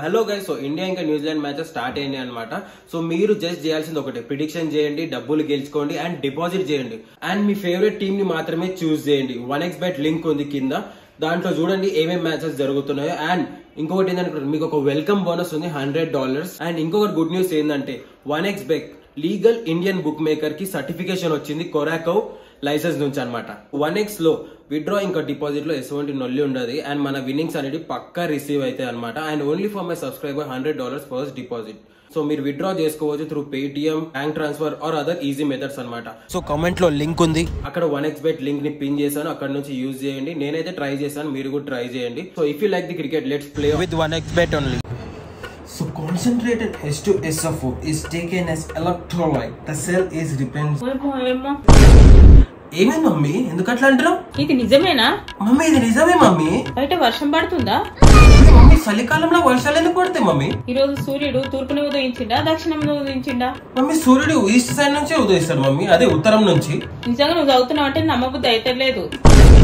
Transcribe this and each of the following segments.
Hello guys, so India ఇంకా New Zealand match start అయ్యింది అనమాట. సో మీరు జస్ట్ చేయాల్సింది ఒకటి, ప్రిడిక్షన్ చేయండి, డబ్బులు గెలుచుకోండి అండ్ డిపాజిట్ చేయండి. అండ్ మీ ఫేవరెట్ టీమ్ ని మాత్రమే చూస్ చేయండి. 1xbet లింక్ ఉంది కింద, దాంట్లో చూడండి ఏమేమి మ్యాచెస్ జరుగుతున్నాయో. అండ్ ఇంకొకటి ఏంటంటే మీకు ఒక వెల్కమ్ బోనస్ ఉంది $100. అండ్ ఇంకొకటి గుడ్ న్యూస్ ఏంటంటే 1xbet legal Indian book maker కి సర్టిఫికేషన్ వచ్చింది కొరాకో లైసెన్స్ నుంచి అనమాట. 1x లో విత్డ్రా ఇంకా డిపాజిట్ లో ఎటువంటి నొల్లి ఉండదు. అండ్ మన విన్నింగ్స్ అనేది పక్కా రిసీవ్ అయితే అనమాట. And only for my subscriber $100 first deposit. So మీరు విత్డ్రా చేసుకోవచ్చు through Paytm, bank transfer are other easy methods అనమాట. సో కామెంట్ లో లింక్ ఉంది, అక్కడ 1xbet లింక్ ని పిన్ చేశాను, అక్కడ నుంచి యూజ్ చేయండి. నేనైతే ట్రై చేశాను, మీరు కూడా ట్రై చేయండి. So if you like the cricket, let's play with 1xbet only. So concentrated H2SO is taken as electrolyte. The cell is replaced. ఏమైంది మమ్మీ, ఎందుకు అట్లా అంటారు? ఇది నిజమేనా మమ్మీ? ఇది నిజమే మమ్మీ. బయట వర్షం పడుతుందా మమ్మీ? చలికాలంలో వర్షాలు ఎందుకు పడతాయి మమ్మీ? ఈ రోజు సూర్యుడు తూర్పున ఉదయించిండా దక్షిణంలో ఉదయించిండా? మమ్మీ సూర్యుడు ఈస్ట్ సైడ్ నుంచి ఉదయిస్తాడు మమ్మీ, అదే ఉత్తరం నుంచి. నిజంగా నువ్వు చదువుతున్నావు అంటే నమ్మబుద్ధి అయితే లేదు.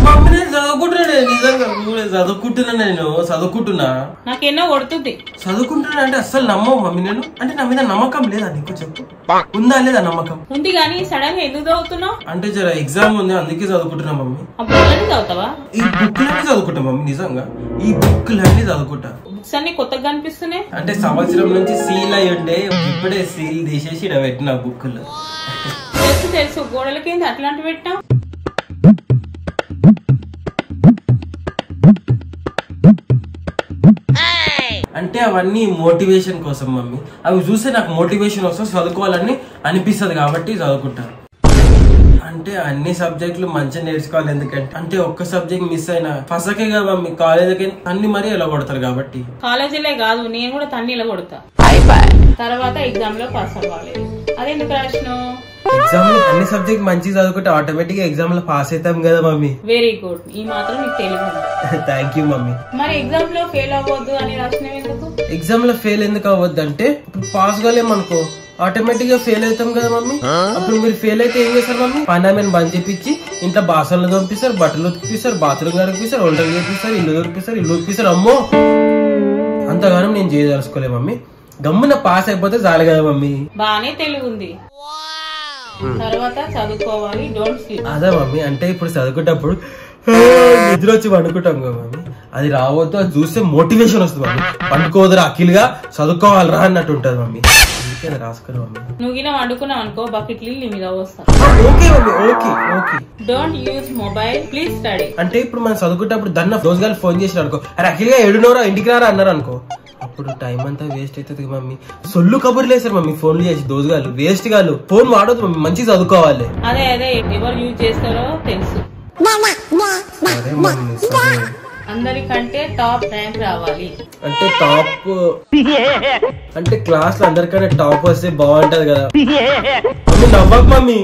మమ్మీ నేను చదువుకుంటున్నా, నిజంగా చదువుకుంటున్నా, నేను చదువుకుంటున్నా. నాకేనో కొడుతుంది. చదువుకుంటున్నా అంటే అస్సలు నమ్మవు మమ్మీ. నేను అంటే నా మీద నమ్మకం లేదా నీకు? చెప్పు, ఉందా లేదా నమ్మకం? ఉంది కానీ సడన్ గా ఎందుకు చదువుతున్నావు? అంటే జర ఎగ్జామ్ ఉంది అందుకే చదువుకుంటున్నా మమ్మీ. ఆ బుక్లన్నీ చదువుతావా? ఈ బుక్లన్నీ చదువుకుంటా మమ్మీ, నిజంగా ఈ బుక్లన్నీ చదువుకుంటా. బుక్స్ అన్ని కొత్తగా కనిపిస్తున్నాయి. అంటే సంవత్సరం నుంచి సీల్ అయి ఉండే, ఇప్పుడే సీల్ తీసేసి ఇలా పెట్టిన బుక్లు. తెలుసు తెలుసు, గోడలకేంది అట్లాంటి పెట్టా? అంటే అవన్నీ మోటివేషన్ కోసం మమ్మీ. అవి చూస్తే నాకు మోటివేషన్ వస్తుంది, చదువుకోవాలని అనిపిస్తుంది కాబట్టి చదువుకుంటాను. అంటే అన్ని సబ్జెక్టులు మంచిగా నేర్చుకోవాలి, ఎందుకంటే అంటే ఒక్క సబ్జెక్ట్ మిస్ అయినా ఫసకే కదా మమ్మీ. కాలేజీకి అన్ని మరీ ఎలా కొడతారు కాబట్టి. కాలేజీలే కాదు, నేను కూడా తన్ని ఇలా కొడతా. తర్వాత ఎగ్జామ్ లో పాస్ అవ్వాలి. అదెందుకు రాసినావు? ఎగ్జామ్ లో అన్ని సబ్జెక్ట్ మంచిగా చదువుకుంటే ఆటోమేటిక్ గా ఎగ్జామ్ లో పాస్ అవుతాం కదా మమ్మీ. వెరీ గుడ్, ఈ మాత్రం నీకు తెలియదు. Thank you mummy. మరి ఎగ్జామ్ లో ఫెయిల్ అవ్వద్దు అని రాసినవి ఎందుకు? ఎగ్జామ్ లో ఫెయిల్ ఎందుకు అవ్వద్దు అంటే, ఇప్పుడు పాస్ కాలేమనుకో ఆటోమేటిక్ గా ఫెయిల్ అవుతాం కదా మమ్మీ. అప్పుడు మీరు ఫెయిల్ అయితే ఏం చేస్తారు మమ్మీ? పన్నామని బంద్ చేపించి ఇంట్లో బాసనలు పంపిస్తారు, బట్టలు ఉతికిస్తారు, బాత్రూమ్ కనిపిస్తారు, వంటలు చేపిస్తారు, ఇల్లు దొరికిస్తారు, ఇల్లు ఉతికిస్తారు. అమ్మో అంతగానం నేను చేయదలుచుకోలే మమ్మీ. గమ్మున పాస్ అయిపోతే చాలు కదా మమ్మీ. బానే తెలుగుంది. తర్వాత చదువుకోవాలి, డోంట్ స్లీప్. అదే మమ్మీ, అంటే ఇప్పుడు చదువుకుంటప్పుడు నిద్ర వచ్చి పండుకుంటాం కదా మమ్మీ, అది రావద్దు. అది చూస్తే మోటివేషన్ వస్తుంది మమ్మీ. పండుకోవద్దురా అఖిల్గా, చదువుకోవాలరా అన్నట్టు ఉంటది మమ్మీ. రాసుకోరు మమ్మీ. నువ్వు గిన వండుకున్నావు అనుకో, బకెట్ నీ మీద వస్తా. Okay mummy, okay okay. Don't use mobile, please study. అంటే ఇప్పుడు మనం చదువుకుంటప్పుడు దన్న రోజు గారు ఫోన్ చేసిన అనుకో, అరే అఖిల్గా ఎడునోరా ఇంటికి రారా అన్నారు అనుకో, అప్పుడు టైం అంతా వేస్ట్ అవుతుంది మమ్మీ. సొల్లు కబుర్లు వేస్తారు మమ్మీ ఫోన్లు చేసి. దోసుగాలు వేస్ట్ గాలు ఫోన్ వాడదు మమ్మీ, మంచిగా చదువుకోవాలి. అదే అదే ఎవరు యూజ్ చేస్తారో తెలుసు. సరే మమ్మీ సరే. అందరికంటే టాప్ ర్యాంక్ రావాలి. అంటే టాప్ అంటే క్లాస్ లో అందరికంటే టాప్ వస్తే బాగుంటది కదా మమ్మీ. నవ్వకు మమ్మీ.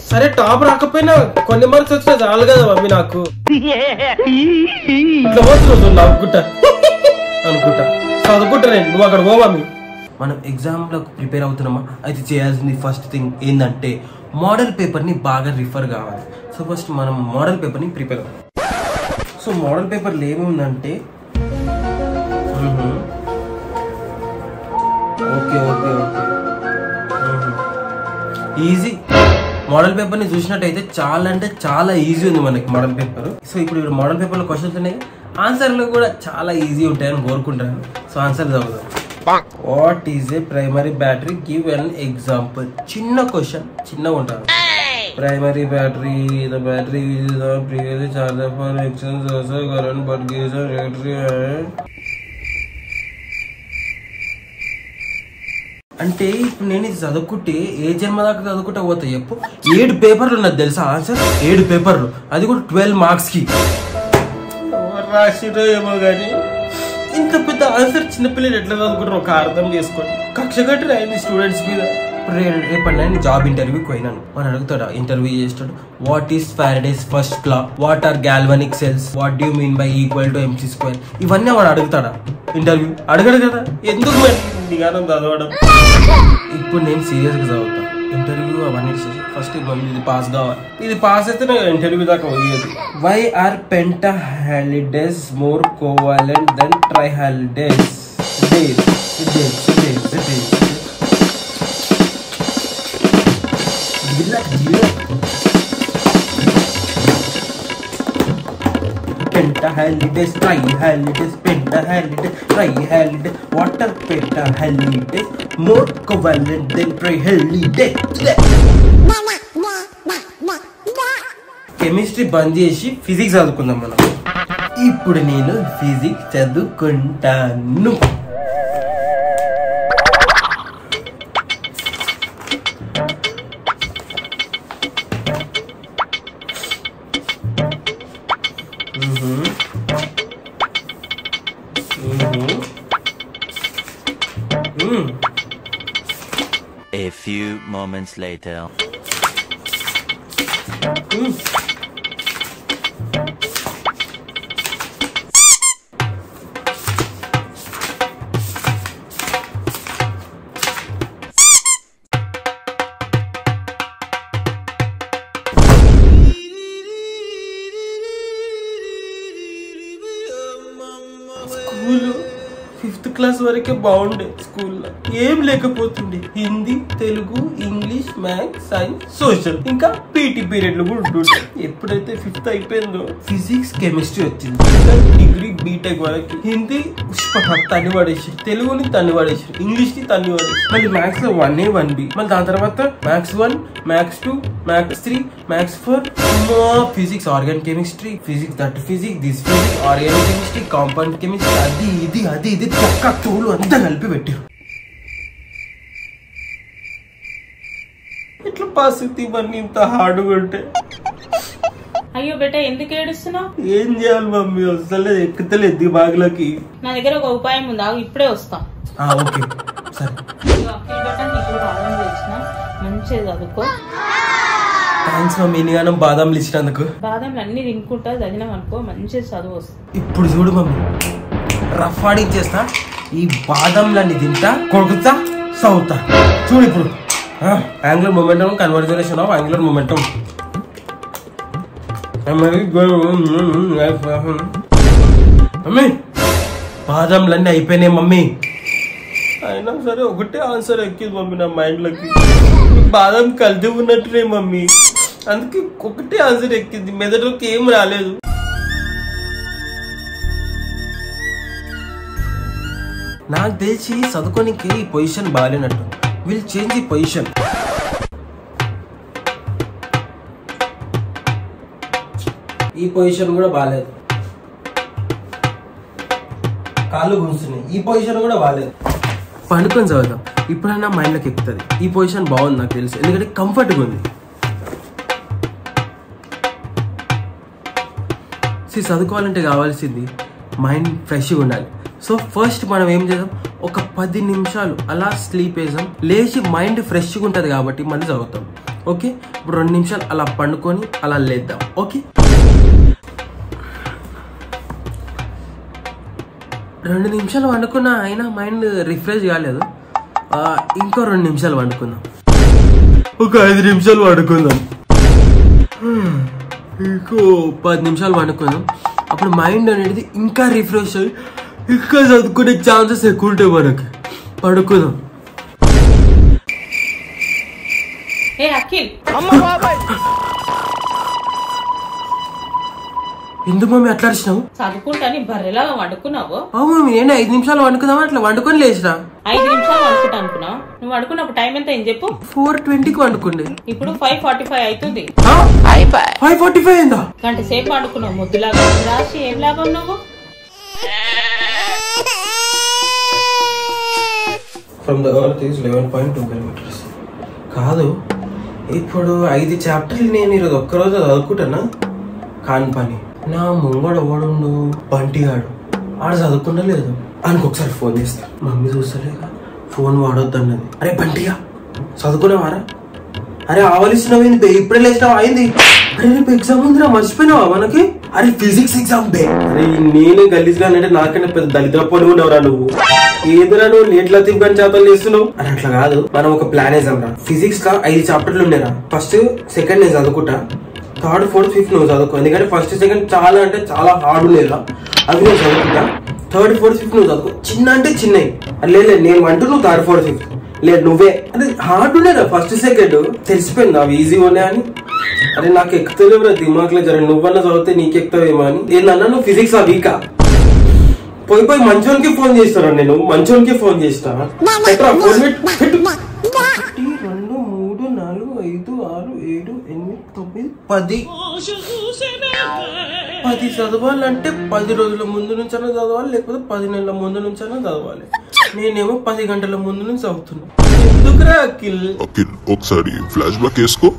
సరే టాప్ రాకపోయినా కొన్ని మార్క్స్ వచ్చినా చాలు కదా మమ్మీ నాకు. ఇట్లా పోతున్నావు నవ్వుకుంటా అనుకుంటా, చదువుకుంటా నేను. నువ్వు అక్కడ పో మమ్మీ. మనం ఎగ్జామ్ లో ప్రిపేర్ అవుతున్నామా, అయితే చేయాల్సింది ఫస్ట్ థింగ్ ఏంటంటే మోడల్ పేపర్ ని బాగా రిఫర్ కావాలి. సో ఫస్ట్ మనం మోడల్ పేపర్ ని ప్రిపేర్ అవ్వాలి. సో మోడల్ పేపర్లో ఏముందంటే okay okay okay easy. Model paper ని చూసినట్టయితే చాలా అంటే చాలా ఈజీ ఉంది మనకి మోడల్ పేపర్. సో ఇప్పుడు మోడల్ పేపర్ లో క్వశ్చన్స్ ఉన్నాయి, ఆన్సర్లు కూడా చాలా ఈజీ ఉంటాయని కోరుకుంటాను. సో ఆన్సర్ చదువుదాం. What is a primary battery, give an example. చిన్న క్వశ్చన్, చిన్నగా ఉంటారు. Primary battery, the battery is the previously charger for exchange also current but gives a battery. అంటే ఇప్పుడు నేను ఇది చదువుకుంటే ఏ జన్మ దాకా చదువుకుంటా పోతా చెప్పు. 7 పేపర్లు ఉన్నది తెలుసా ఆన్సర్, 7 పేపర్లు, అది కూడా 12 మార్క్స్ కి. రాసిరో ఏమో కానీ ఇంత పెద్ద ఆన్సర్ చిన్నపిల్లలు ఎట్లా చదువుకుంటారు ఒక అర్థం చేసుకోండి. కక్ష కట్టి రాయింది స్టూడెంట్స్ మీద. రేపటి నేను జాబ్ ఇంటర్వ్యూకి పోయినాను. వాడు అడుగుతాడు, ఇంటర్వ్యూ చేస్తాడు, what is Faraday's first law, what are galvanic cells, what do mean by equal to MC². ఇవన్నీ వాడు అడుగుతాడా? ఇంటర్వ్యూ అడగడు కదా, ఎందుకు మరి చదవడం. ఇప్పుడు నేను సీరియస్ గా చదువుతాను. ఇంటర్వ్యూ అవన్నీ ఫస్ట్ ఇది పాస్ కావాలి. ఇది పాస్ అయితే నాకు ఇంటర్వ్యూ దాకా పోయేది. Why are pentahalides more covalent than trihalides? Pentaholidays, tri-holidays, pentaholidays, tri-holidays, water pentaholidays, more covalent than tri-holidays. Chemistry బంద్ చేసి ఫిజిక్స్ చదువుకుందాం మనం. ఇప్పుడు నేను ఫిజిక్స్ చదువుకుంటాను. A few moments later. School 5th class వరకే బాగుండే. స్కూల్లో ఏం లేకపోతుండే. Hindi, Telugu, English, maths, science, social, ఇంకా పీటీ పీరియడ్లు కూడా ఉంటుండే. ఎప్పుడైతే 5th అయిపోయిందో ఫిజిక్స్, కెమిస్ట్రీ వచ్చింది. డిగ్రీ బీటెక్ వరకు హిందీ తన్ని పడేసి, తెలుగుని తన్ని పడేసి, ఇంగ్లీష్ ని తన్ని పడేసి, మళ్ళీ మ్యాథ్స్ లో 1A 1B, మళ్ళీ దాని తర్వాత maths 1, maths 2, maths 3, maths 4, physics, organic chemistry, physics, that physics, this physics, organic chemistry, compound chemistry, అది ఇది చక్క తోలు అంతా కలిపి పెట్టారు. ఇట్లా పాస్ అవుతాయి ఇవన్నీ ఇంత హార్డ్గా ఉంటే. అయ్యో బేట ఎందుకు ఏడుస్తున్నావు? ఏం చేయాలి మమ్మీ, అసలు ఎక్కుతలేదు బాగులకి. నా దగ్గర ఒక ఉపాయం ఉంది, ఇప్పుడే వస్తా. ఓకే సరే. మంచిగా చదువుకో. థ్యాంక్స్ మమ్మీ, నీగానం బాదాంలు ఇచ్చినందుకు. బాదంలు అన్ని తినుకుంటా చదివినాం అనుకో, మంచిగా చదువు వస్తుంది. ఇప్పుడు చూడు మమ్మీ, రఫ్ ఆడిచ్చేస్తా, ఈ బాదంలన్నీ తింటా, కొడుకుతా, సౌతా. చూడు ఇప్పుడు angular momentum, conservation of angular momentum. Mummy బాదంలన్నీ అయిపోయినాయి మమ్మీ. అయినా సరే ఒకటే ఆన్సర్ ఎక్కింది మమ్మీ నా మైండ్ లోకి. బాదం కలిసి ఉన్నట్టునే మమ్మీ, అందుకే ఒకటే ఆన్సర్ ఎక్కింది, మెదడులోకి ఏం రాలేదు. నాకు తెలిసి చదువుకోనికి ఈ పొజిషన్ బాగాలేనట్టు. Will change the position. ఈ పొజిషన్ కూడా బాగాలేదు, కాళ్ళు గుంచున్నాయి. ఈ పొజిషన్ కూడా బాగాలేదు. పండుకొని చదువుతాం, ఇప్పుడన్నా మైండ్లోకి ఎక్కుతుంది. ఈ పొజిషన్ బాగుంది నాకు తెలుసు, ఎందుకంటే కంఫర్ట్గా ఉంది. చదువుకోవాలంటే కావాల్సింది మైండ్ ఫ్రెష్గా ఉండాలి. సో ఫస్ట్ మనం ఏం చేద్దాం, ఒక 10 నిమిషాలు అలా స్లీప్ వేసాం, లేచి మైండ్ ఫ్రెష్గా ఉంటుంది కాబట్టి మళ్ళీ చదువుతాం. ఓకే, ఇప్పుడు 2 నిమిషాలు అలా పండుకొని అలా లేద్దాం. ఓకే, 2 నిమిషాలు వండుకున్నా అయినా మైండ్ రిఫ్రెష్ కాలేదు. ఇంకో 2 నిమిషాలు వండుకుందాం. ఒక 5 నిమిషాలు వండుకుందాం. ఇంకో 10 నిమిషాలు వండుకుందాం. అప్పుడు మైండ్ అనేది ఇంకా రిఫ్రెష్ అయ్యి ఇంకా చదువుకునే ఛాన్సెస్ ఎక్కువ ఉంటాయి మనకి. పడుకుందాం. ఎందుకు మమ్మీ అట్లా అరిచినావు? చదువుకుంటాని బర్రెలాగా వండుకున్నావు. అవును మమ్మీ, నేను 5 నిమిషాలు వండుకుందామా అట్లా వండుకొని లేచినా. 5 నిమిషాలు వండుకుంటా అనుకున్నావు. నువ్వు వండుకున్నప్పుడు టైం ఎంత ఏం చెప్పు? 4:20కి వండుకుండే. ఇప్పుడు 5:45 అవుతుంది. 5:45 అయిందా? గంట సేపు వండుకున్నావు ముద్దులాగా. రాసి ఏం లాభం నువ్వు? From the earth is 11.2 kilometers. కాదు, ఇప్పుడు 5 చాప్టర్లు నేను ఈరోజు ఒక్కరోజు చదువుకుంటానా? కాని పని. నా ముంగడు ఎవడుండు, బంటిగాడు. ఆడ చదువుకుంటా లేదు. ఆయనకు ఒకసారి ఫోన్ చేస్తా. మమ్మీ చూస్తలేక ఫోన్ వాడొద్దు అన్నది. అరే బంటిగా చదువుకునేవారా? అరే ఆవలిస్తున్నావు, ఇప్పుడే లేచినావు అయింది. అరే రేపు ఎగ్జామ్ ఉందిరా, మర్చిపోయినావా మనకి? అరే ఫిజిక్స్ ఎగ్జామ్ బే. అరే నేనే గలీజ్గా అంటే నాకన్నా పెద్ద దళిద్ర పొడి ఉండవురా నువ్వు. ఏదిరా నువ్వు లేట్లా తింపని చేతలు చేస్తున్నావు? అని అట్లా కాదు, మనం ఒక ప్లాన్ వేసాం రా. ఫిజిక్స్ లో 5 చాప్టర్లు ఉండేరా. ఫస్ట్ సెకండ్ నేను చదువుకుంటా, 3rd 4th 5th నువ్వు చదువుకో. ఎందుకంటే ఫస్ట్ సెకండ్ చాలా అంటే చాలా హార్డ్ ఉండేరా, అవి నేను చదువుకుంటా. 3rd 4th 5th నువ్వు చదువుకో. చిన్న అంటే చిన్నవి లేదు నేను అంటూ నువ్వు 3rd 4th 5th లేదు నువ్వే అంటే హార్డ్ ఉండే కదా ఫస్ట్ సెకండ్ తెలిసిపోయింది అవి ఈజీ ఉన్నాయి అని. అరే నాకు ఎక్కుతలేవు దిమాగ్లో జర నువ్వన్నా చదివితే నీకు ఎక్కుతావేమో అని. ఏందన్నా నువ్వు ఫిజిక్స్ ఆ వీకా పోయి మంచోనికి ఫోన్ చేస్తారా? నేను మంచోనికి ఫోన్ చేస్తా. 1 2 3 4 5 6 7 8 9 10 చదవాలంటే 10 రోజుల ముందు నుంచైనా చదవాలి, లేకపోతే 10 నెలల ముందు నుంచైనా చదవాలి. నేనేమో 10 గంటల ముందు నుంచి చదువుతున్నా. ఎందుకురా అఖిల్ ఒకసారి ఫ్లాష్ బ్యాక్ వేసుకో.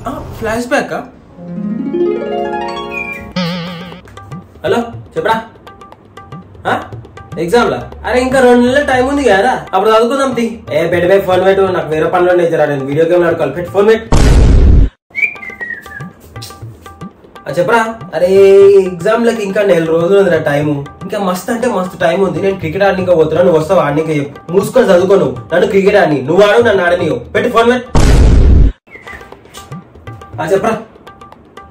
ఫ్లాష్ బ్యాక్ హలో చెప్పరా ఎగ్జామ్ లా? అరే ఇంకా 2 నెలల టైం ఉంది కదా, అప్పుడు చదువుకుందాం. బెడ్ ఫోన్ పెట్టు, నాకు వేరే పనులు నేర్చారా, నేను వీడియో గేమ్ ఆడుకోవాలి. పెట్టి ఫోన్ పెట్టు. చెప్పరా? అరే ఎగ్జామ్ లకి ఇంకా 4 రోజులు ఉంది టైము, ఇంకా మస్తు అంటే మస్తు టైం ఉంది. నేను క్రికెట్ ఆడనిక పోతున్నా, నువ్వు వస్తావు ఆడనిక చెప్పు. మూసుకొని చదువుకో, నన్ను క్రికెట్ ఆడి, నువ్వు ఆడు నన్ను ఆడనియో. పెట్టి ఫోన్ పెట్టు. చెప్పరా?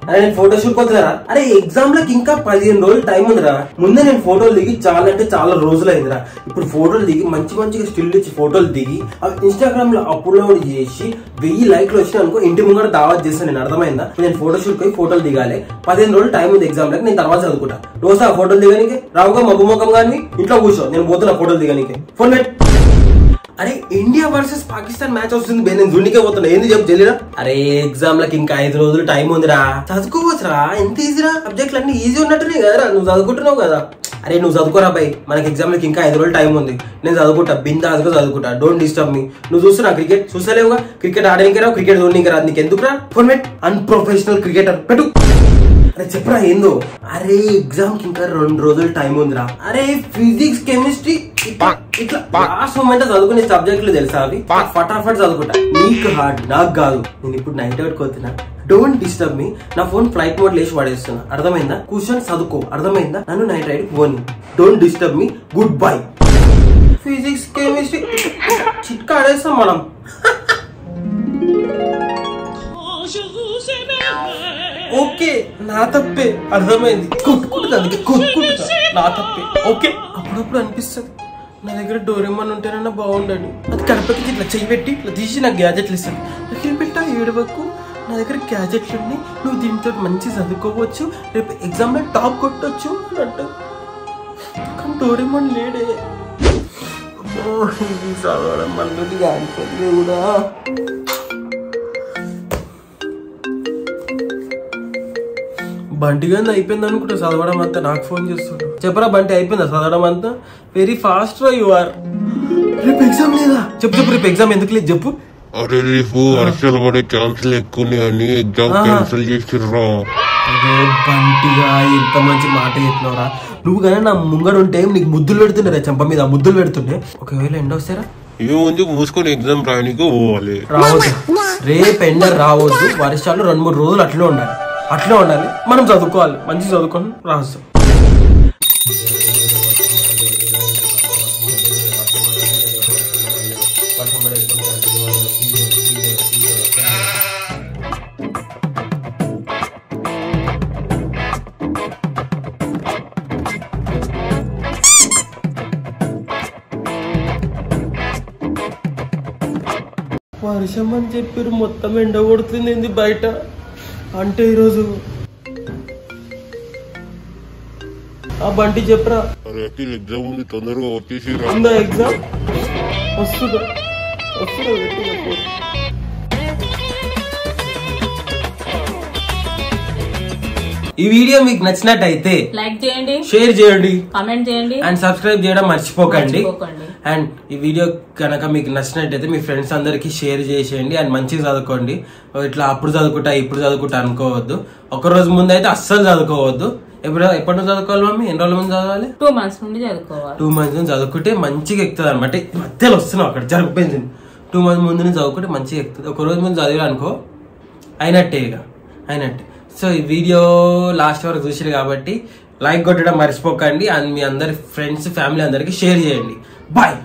అరే నేను ఫోటో షూట్ పోతున్నారా? అరే ఎగ్జామ్ లకి ఇంకా 15 రోజులు టైం ఉందిరా. ముందే నేను ఫోటోలు దిగి చాలా అంటే చాలా రోజులు అయిందిరా. ఇప్పుడు ఫోటోలు దిగి మంచిగా స్టిల్ ఇచ్చి ఫోటోలు దిగి అవి ఇన్స్టాగ్రామ్ లో అప్లోడ్ చేసి 1000 లైక్లు వచ్చినాయి అనుకో, ఇంటి ముంగడ దావత్ చేస్తాను. నేను అర్థమైందా? నేను ఫోటో షూట్ పోయి ఫోటోలు దిగాలి. 15 రోజులు టైం ఉంది ఎగ్జామ్ లకి. నేను తర్వాత చదువుకుంటా. రోజు ఆ ఫోటోలు దిగడానికి రావుగా మబ్బు ముఖం కానీ ఇంట్లో కూర్చో, నేను పోతున్నా ఫోటోలు దిగడానికి. ఫోన్ పెట్టి. అరే ఇండియా వర్సెస్ పాకిస్తాన్ మ్యాచ్ వస్తుంది, నేను జుండికే పోతున్నా. ఏంది చెప్పు జల్లిరా? అరే ఎగ్జామ్ లకి ఇంకా 5 రోజులు టైం ఉందిరా, చదువుకోవచ్చురా. ఎంత ఈజీరా, సబ్జెక్టులు అన్ని ఈజీ ఉన్నట్టున్నాయి కదరా, నువ్వు చదువుకుంటున్నావు కదా. అరే నువ్వు చదువుకోరా బాయ్, మనకి ఎగ్జామ్ లకి ఇంకా 5 రోజులు టైం ఉంది. నేను చదువుకుంటా, బిందాస్గా చదువుకుంటా. Don't disturb me. నువ్వు చూస్తున్నా క్రికెట్ చూస్తలేవుగా, క్రికెట్ ఆడడానికి రావు, క్రికెట్ చూడడానికి రాదు. నీకు ఎందుకురా ఫోన్ పెట్? అన్ప్రొఫెషనల్ క్రికెటర్ పెట్టు. అరే చెప్పరా ఏందో? అరే ఎగ్జామ్ కి ఇంకా 2 రోజులు టైం ఉందిరా. అరే ఫిజిక్స్ కెమిస్ట్రీ ఇట్లా లాస్ట్ మూమెంట్ చదువుకునే సబ్జెక్టులు తెలుసా, అవి ఫటాఫట్ చదువుకుంటా. నీకు హార్డ్, నాకు కాదు. నేను ఇప్పుడు నైట్ అవుట్ పోతున్నా. Don't disturb me. నా ఫోన్ ఫ్లైట్ మోడ్ లేచి పడేస్తున్నా, అర్థమైందా? కూర్చొని చదువుకో, అర్థమైందా? నన్ను నైట్ రైడ్ పోని. Don't disturb me. Good bye. Physics chemistry చిట్కా ఆడేస్తాం మనం. ఓకే నా తప్పే, అర్థమైంది. కొట్టుకుంటుంది, అందుకే కొట్టుకుంటా, నా తప్పే. ఓకే అప్పుడప్పుడు అనిపిస్తుంది నా దగ్గర డోరేమాన్ ఉంటేనన్నా బాగుండని. అది కడపకి ఇట్లా చెయ్యి పెట్టి ఇట్లా తీసి నాకు గ్యాజెట్లు ఇస్తాను. నాకు పెట్టా ఏడవకు, నా దగ్గర గ్యాజెట్లు ఉన్నాయి, నువ్వు దీంతో మంచి చదువుకోవచ్చు, రేపు ఎగ్జామ్ లో టాప్ కొట్టొచ్చు అన్నట్టు. కానీ డోరేమాన్ లేడే. చదవడం అన్నది కానిపోయింది కూడా. బంటి గాంధీ అయిపోయింది అనుకుంటా చదవడం అంతా. నాకు ఫోన్ చేస్తుండ్రు. చెప్పరా బంటి అయిపోయిందా చదవడం అంతా? వెరీ ఫాస్ట్ రా యు ఆర్. రేపు ఎగ్జామ్ లేదా? చెప్పు రేపు ఎగ్జామ్ ఎందుకు లేదు చెప్పు. అరే రేపు వర్షాలు పడే ఛాన్సులు ఎక్కువ అని ఎగ్జామ్ క్యాన్సిల్ చేసిర్రా. అరే బంటిగా ఎంత మంచి మాట చెప్పినవరా నువ్వు. కానీ నా ముంగడు ఉంటే నీకు ముద్దులు పెడుతుండే, చెంప మీద ముద్దులు పెడుతుండే. ఒకవేళ ఎండ వస్తారా? ఏముంది, మూసుకొని ఎగ్జామ్ రాయడానికి పోవాలి. రావద్దు, రేపు ఎండ రావద్దు. వర్షాలు 2-3 రోజులు అట్లే ఉండాలి, అట్లే ఉండాలి. మనం చదువుకోవాలి, మంచి చదువుకొని రాస్తాం. వర్షం అని చెప్పారు, మొత్తం ఎండ కొడుతుంది బయట. అంటే ఈరోజు ఆ బంటి చెప్పరా ఎగ్జామ్ ఉంది, తొందరగా వచ్చేసి ఉందా ఎగ్జామ్? వస్తుందా? ఈ వీడియో మీకు నచ్చినట్టయితే లైక్ చేయండి, షేర్ చేయండి, కామెంట్ చేయండి అండ్ సబ్స్క్రైబ్ చేయడం మర్చిపోకండి. అండ్ ఈ వీడియో కనుక మీకు నచ్చినట్టయితే మీ ఫ్రెండ్స్ అందరికి షేర్ చేసేయండి. అండ్ మంచిగా చదువుకోండి. ఇట్లా అప్పుడు చదువుకుంటా ఇప్పుడు చదువుకుంటా అనుకోవద్దు. ఒక రోజు ముందు అయితే అస్సలు చదువుకోవద్దు. ఎప్పటి నుంచి చదువుకోవాలి మమ్మీ? ఎన్ని రోజుల ముందు చదవాలి? 2 months నుండి చదువుకోవాలి. 2 months నుంచి చదువుకుంటే మంచిగా ఎక్కుతుంది అనమాట. మధ్యలో వస్తున్నావు అక్కడ జరిగిపోయింది. 2 months ముందు నుంచి చదువుకుంటే మంచిగా ఎక్కుతుంది. ఒక రోజు ముందు చదివా అనుకో అయినట్టే, ఇక అయినట్టే. సో ఈ వీడియో లాస్ట్ వరకు చూసారు కాబట్టి లైక్ కొట్టడం మర్చిపోకండి. అండ్ మీ అందరి ఫ్రెండ్స్ ఫ్యామిలీ అందరికి షేర్ చేయండి. బాయ్.